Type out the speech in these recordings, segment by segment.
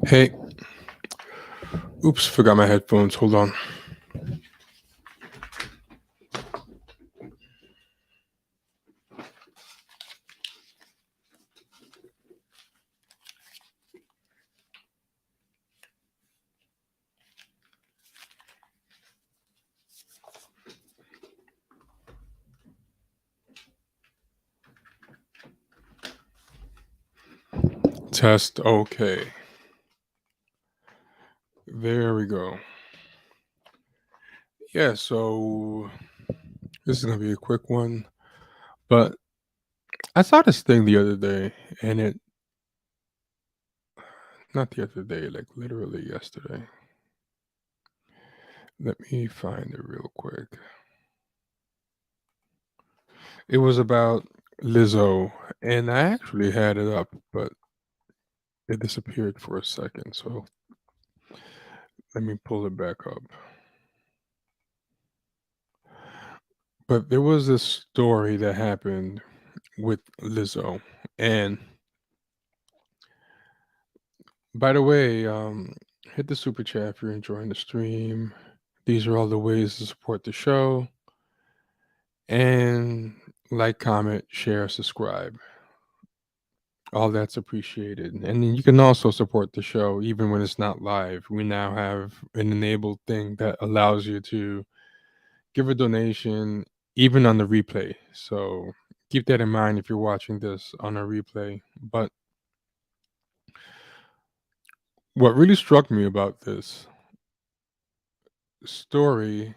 Hey, oops, forgot my headphones. Hold on. Test. Okay. There we go. Yeah, so this is going to be a quick one. But I saw this thing the other day, and not the other day, like literally yesterday. Let me find it real quick. It was about Lizzo, and I actually had it up, but it disappeared for a second. So let me pull it back up. But there was this story that happened with Lizzo, and by the way, hit the super chat if you're enjoying the stream. These are all the ways to support the show. And like, comment, share, subscribe. All that's appreciated. And then you can also support the show even when it's not live. We now have an enabled thing that allows you to give a donation even on the replay. So keep that in mind if you're watching this on a replay. But what really struck me about this story.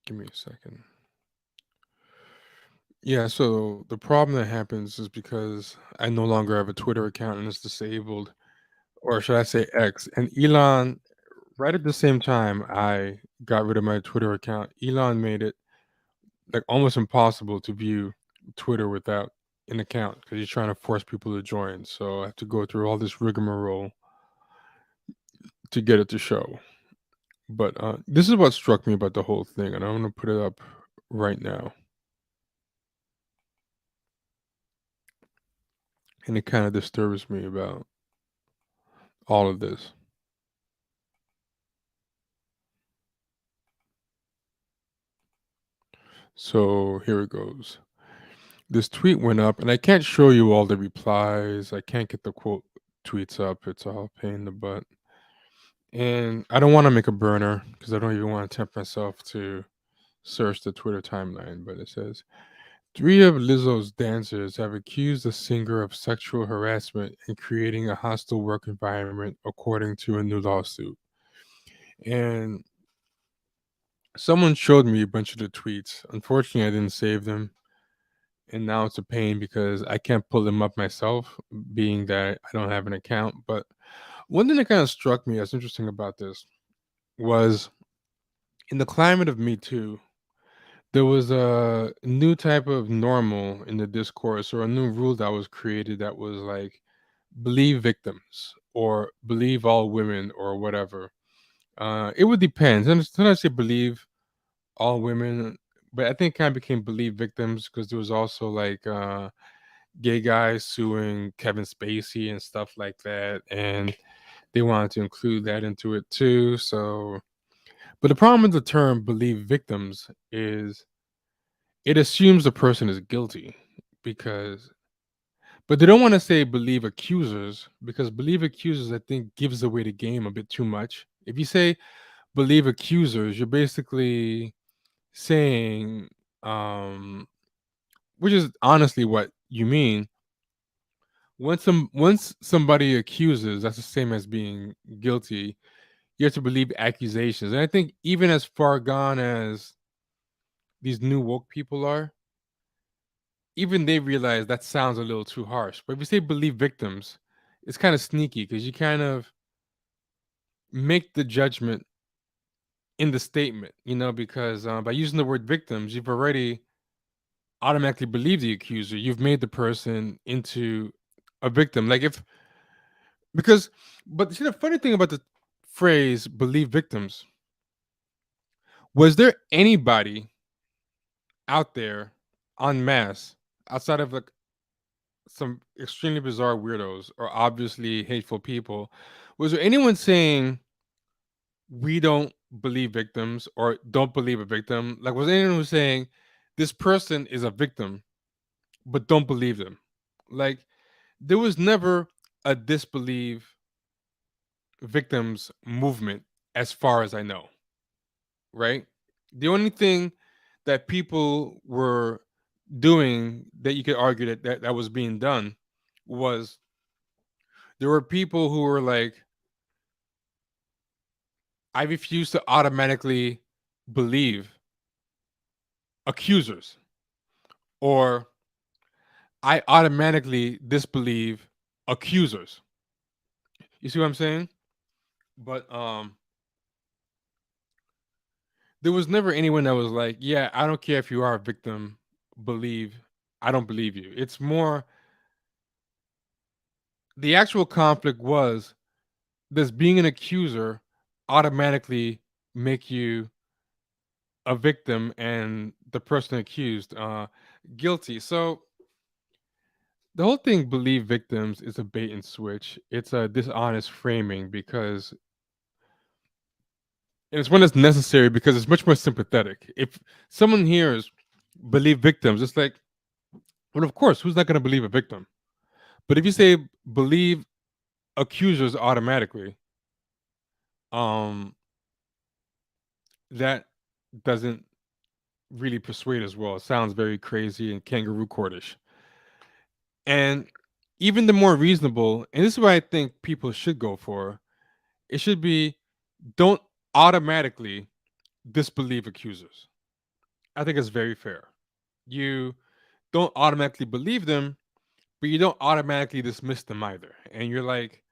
Give me a second. Yeah, so the problem that happens is because I no longer have a Twitter account and it's disabled, or should I say X. And Elon, right at the same time I got rid of my Twitter account, Elon made it like almost impossible to view Twitter without an account because he's trying to force people to join. So I have to go through all this rigmarole to get it to show. But this is what struck me about the whole thing, and I'm going to put it up right now. And it kind of disturbs me about all of this. So here it goes. This tweet went up, and I can't show you all the replies. I can't get the quote tweets up. It's all a pain in the butt. And I don't want to make a burner because I don't even want to tempt myself to search the Twitter timeline. But it says 3 of Lizzo's dancers have accused the singer of sexual harassment and creating a hostile work environment, according to a new lawsuit. And someone showed me a bunch of the tweets. Unfortunately, I didn't save them. And now it's a pain because I can't pull them up myself, being that I don't have an account. But one thing that kind of struck me as interesting about this was in the climate of Me Too, there was a new type of normal in the discourse, or a new rule that was created that was like believe victims or believe all women or whatever. It would depend. Sometimes they believe all women, but I think it kind of became believe victims because there was also like gay guys suing Kevin Spacey and stuff like that, and they wanted to include that into it too. So, but the problem with the term believe victims is it assumes the person is guilty because, but they don't want to say believe accusers because believe accusers, I think, gives away the game a bit too much. If you say believe accusers, you're basically saying, which is honestly what you mean. Once somebody accuses, that's the same as being guilty. You have to believe accusations, and I think even as far gone as these new woke people are, even they realize that sounds a little too harsh. But if you say believe victims, it's kind of sneaky because you kind of make the judgment in the statement, because by using the word victims, you've already automatically believed the accuser. You've made the person into a victim. Like if because, but see, the funny thing about the phrase "believe victims" was there anybody out there en masse outside of like some extremely bizarre weirdos or obviously hateful people, was there anyone saying we don't believe victims or don't believe a victim? Like, was anyone who was saying this person is a victim, but don't believe them? Like, there was never a disbelieve victims movement, as far as I know, right? The only thing that people were doing that you could argue that was being done was there were people who were like, I refuse to automatically believe accusers, or I automatically disbelieve accusers. You see what I'm saying? But there was never anyone that was like, yeah, I don't care if you are a victim, believe I don't believe you. It's more the actual conflict was, does being an accuser automatically make you a victim and the person accused guilty? So the whole thing, believe victims, is a bait and switch. It's a dishonest framing because, and it's one that's necessary because it's much more sympathetic. If someone hears believe victims, it's like, well, of course, who's not going to believe a victim? But if you say believe accusers automatically, um, that doesn't really persuade as well. It sounds very crazy and kangaroo courtish. And even the more reasonable, and this is what I think people should go for, it should be, don't automatically disbelieve accusers. I think it's very fair. You don't automatically believe them, but you don't automatically dismiss them either. And you're like,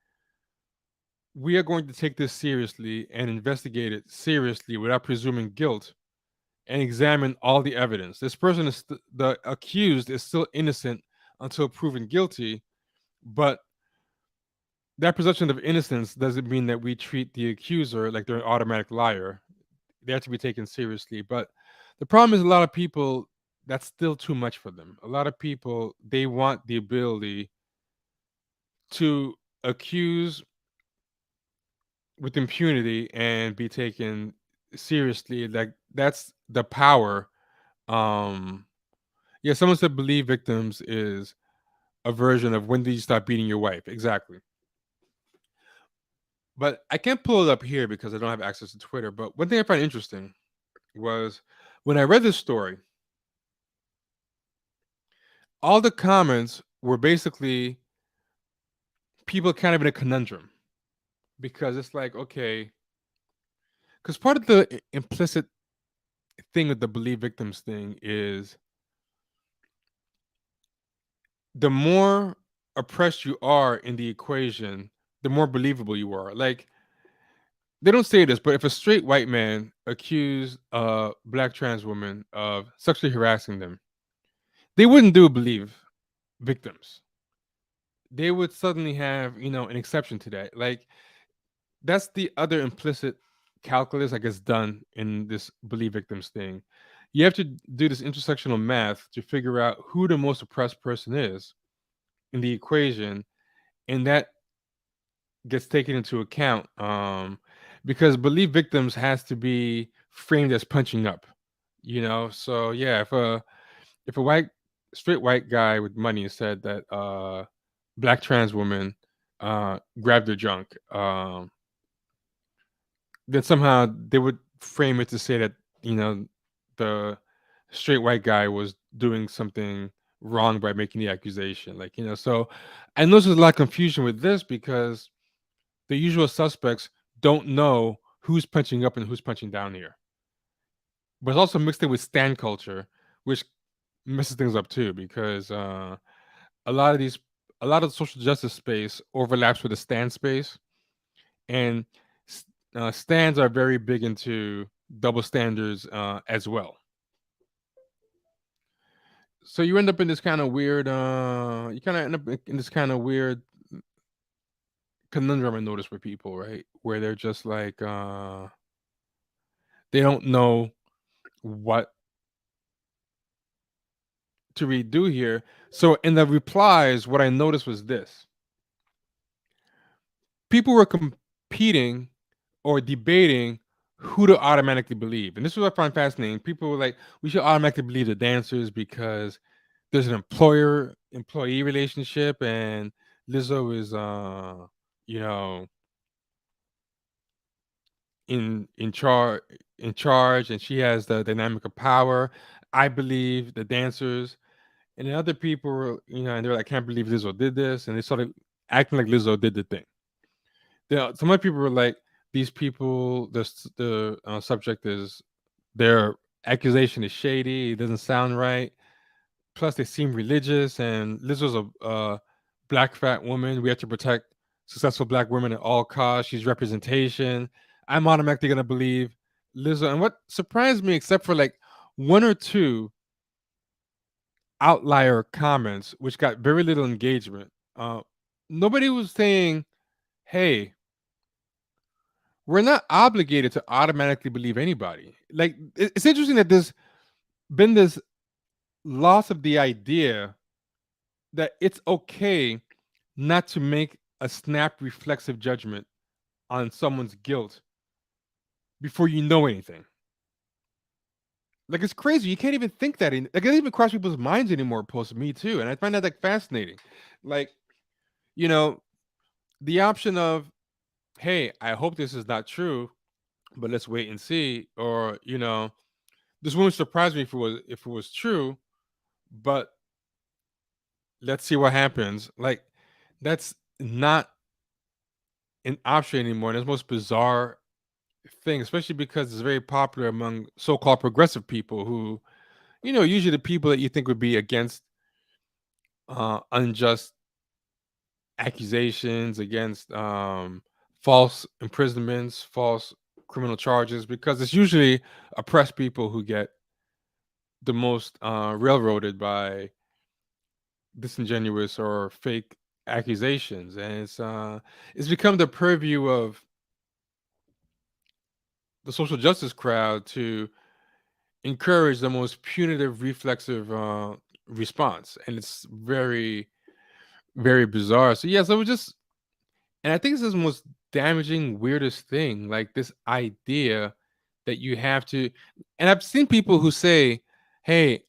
we are going to take this seriously and investigate it seriously without presuming guilt and examine all the evidence. This person is the accused is still innocent until proven guilty, but that presumption of innocence doesn't mean that we treat the accuser like they're an automatic liar. They have to be taken seriously. But the problem is, a lot of people, that's still too much for them. A lot of people, they want the ability to accuse with impunity and be taken seriously. Like, that's the power. Um yeah, someone said believe victims is a version of when do you stop beating your wife. Exactly. But I can't pull it up here because I don't have access to Twitter. But one thing I find interesting was when I read this story, all the comments were basically people kind of in a conundrum, because it's like, okay, because part of the implicit thing with the believe victims thing is the more oppressed you are in the equation, the more believable you are. Like, they don't say this, but if a straight white man accused a black trans woman of sexually harassing them, they wouldn't do believe victims. They would suddenly have, an exception to that. Like, that's the other implicit calculus, I guess, done in this believe victims thing. You have to do this intersectional math to figure out who the most oppressed person is in the equation, and that gets taken into account, because believe victims has to be framed as punching up, so yeah, if a white straight white guy with money said that black trans woman grabbed her junk, then somehow they would frame it to say that, the straight white guy was doing something wrong by making the accusation, like, so I know there's a lot of confusion with this because the usual suspects don't know who's punching up and who's punching down here. But it's also mixed in with stan culture, which messes things up too, because a lot of these, a lot of the social justice space overlaps with the stan space, and stans are very big into double standards as well. So you end up in this kind of weird, you kind of end up in this kind of weird conundrum I notice with people, right? Where they're just like, they don't know what to redo here. So in the replies, what I noticed was this: people were competing or debating who to automatically believe, and this is what I find fascinating. People were like, "We should automatically believe the dancers because there's an employer-employee relationship, and Lizzo is, you know, in charge, and she has the dynamic of power. I believe the dancers." And then other people were, and they're like, "I can't believe Lizzo did this," and they started acting like Lizzo did the thing. Some other people were like, "These people, the subject is their accusation is shady. It doesn't sound right. Plus, they seem religious, and Lizzo's a black fat woman. We have to protect successful black women at all costs. She's representation. I'm automatically gonna believe Lizzo." And what surprised me, except for like one or two outlier comments, which got very little engagement, nobody was saying, "Hey, we're not obligated to automatically believe anybody." Like, it's interesting that there's been this loss of the idea that it's okay not to make a snap reflexive judgment on someone's guilt before you know anything. Like, it's crazy. You can't even think that like, it doesn't even cross people's minds anymore post Me Too. And I find that like fascinating. Like, you know, the option of, "Hey, I hope this is not true, but let's wait and see," or, "This wouldn't surprise me if it was true, but let's see what happens." Like, that's not an option anymore. And it's the most bizarre thing, especially because it's very popular among so-called progressive people who, usually the people that you think would be against unjust accusations, against false imprisonments, false criminal charges, because it's usually oppressed people who get the most railroaded by disingenuous or fake accusations. And it's become the purview of the social justice crowd to encourage the most punitive reflexive response, and it's very, very bizarre. So yes, it was just, and I think this is the most damaging, weirdest thing, like this idea that you have to. And I've seen people who say, "Hey,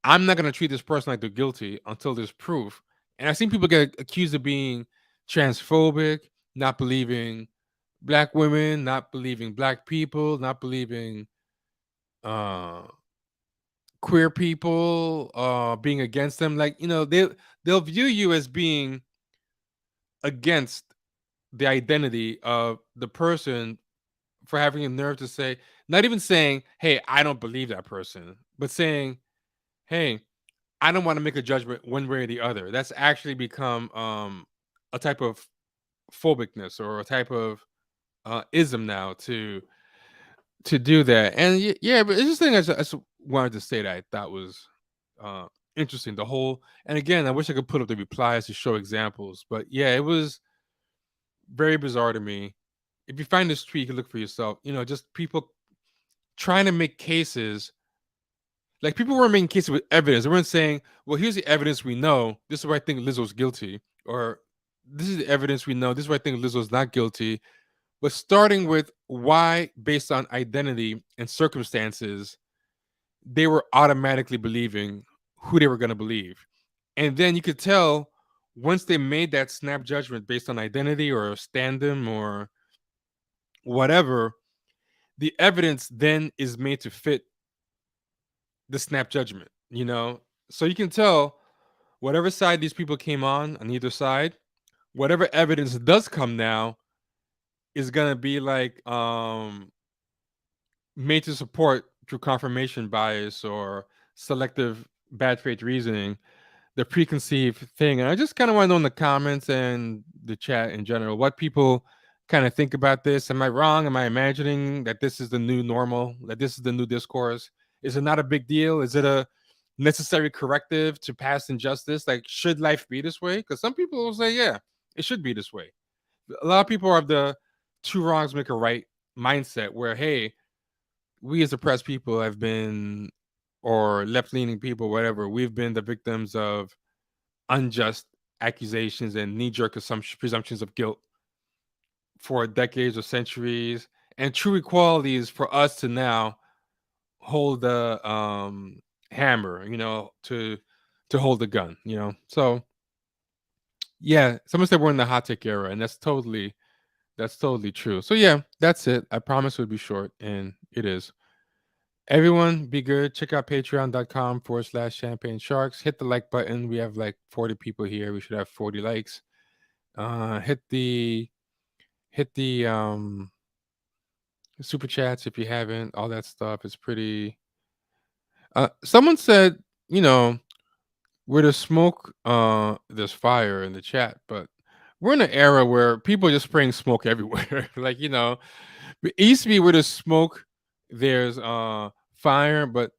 I'm not going to treat this person like they're guilty until there's proof." And I've seen people get accused of being transphobic, not believing black women, not believing black people, not believing uh queer people, being against them. Like, they'll view you as being against the identity of the person for having the nerve to say, not even saying, "Hey, I don't believe that person," but saying, "Hey, I don't want to make a judgment one way or the other." That's actually become a type of phobicness or a type of ism now to do that. And yeah, but it's just thing I just wanted to say that I thought was uh interesting. The whole, and again, I wish I could put up the replies to show examples, but yeah, it was very bizarre to me. If you find this tweet, you can look for yourself. Just people trying to make cases. Like, people weren't making cases with evidence. They weren't saying, "Well, here's the evidence we know. This is why I think Lizzo's guilty," or "This is the evidence we know. This is why I think Lizzo's not guilty." But starting with why, based on identity and circumstances, they were automatically believing who they were going to believe. And then you could tell once they made that snap judgment based on identity or stand-em or whatever, the evidence then is made to fit the snap judgment, So you can tell whatever side these people came on either side, whatever evidence does come now is going to be like made to support through confirmation bias or selective bad faith reasoning, the preconceived thing. And I just kind of want to know in the comments and the chat in general what people kind of think about this. Am I wrong? Am I imagining that this is the new normal, that this is the new discourse? Is it not a big deal? Is it a necessary corrective to past injustice? Like, should life be this way? Because some people will say, yeah, it should be this way. A lot of people have the two wrongs make a right mindset where, hey, we as oppressed people have been or left-leaning people, whatever, we've been the victims of unjust accusations and knee-jerk presumptions of guilt for decades or centuries. And true equality is for us to now hold the hammer, to hold the gun, So yeah, someone said we're in the hot take era, and that's totally true. So yeah, that's it. I promise it would be short, and it is. Everyone, be good. Check out patreon.com/champagne sharks. Hit the like button. We have like 40 people here. We should have 40 likes. Hit the super chats if you haven't. All that stuff is pretty. Someone said, you know, where there's smoke, there's fire in the chat, but we're in an era where people are just spraying smoke everywhere. Like, it used to be where there's smoke, there's fire, but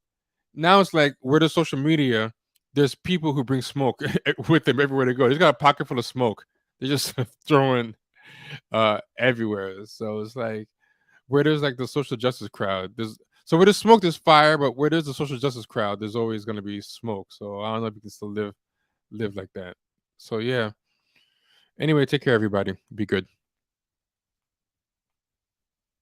now it's like where there's social media, there's people who bring smoke with them everywhere they go. They've got a pocket full of smoke. They're just throwing everywhere. So it's like where there's like the social justice crowd, where there's smoke, there's fire, but where there's the social justice crowd, there's always gonna be smoke. So I don't know if you can still live like that. So yeah. Anyway, take care, everybody. Be good.